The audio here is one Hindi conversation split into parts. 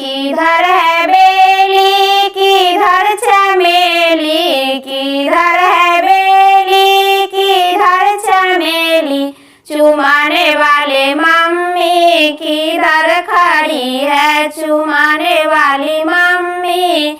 किधर है बेली किधर चमेली, किधर है बेली किधर चमेली, चुमाने वाले मम्मी किधर खड़ी है, चुमाने वाली मम्मी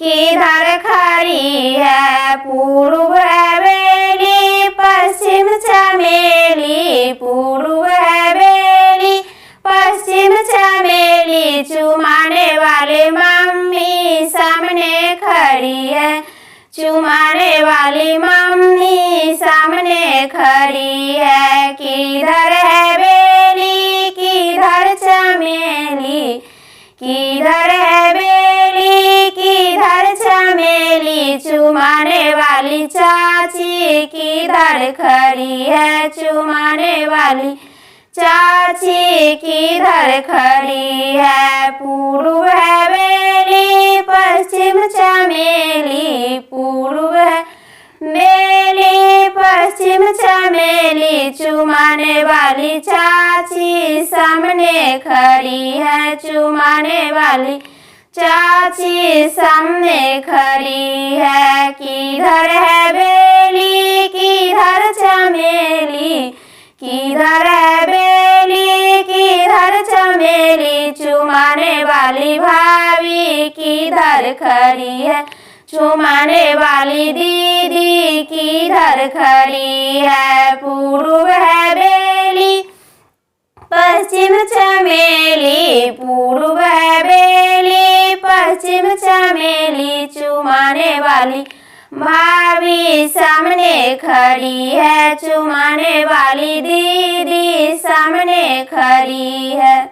किधर खड़ी है। पूर्व है बेली पश्चिम चमेली, पूर्व है बेली पश्चिम चमेली, चुमाने वाले मम्मी सामने खड़ी है, चुमाने वाली मम्मी सामने खड़ी है। किधर है बेली किधर चमेली, किधर है बेली किधर चमेली, चुमाने वाली चाची किधर खड़ी है, चुमाने वाली चाची किधर खड़ी है। पूर्व है बेली पश्चिम चमेली, पूर्व है बेली पश्चिम चमेली, चुमाने वाली चाची सामने खड़ी है, चुमाने वाली चाची सामने खड़ी है। किधर है बेली किधर चमेली, किधर है बेली किधर चमेली, चुमाने वाली भाभी किधर खड़ी है, चुमाने वाली दीदी किधर खड़ी है। पूर्व है बेली पश्चिम चमेली, पूर्व है बेली पश्चिम चमेली, चुमाने वाली भाभी सामने खड़ी है, चुमाने वाली दीदी सामने खड़ी है।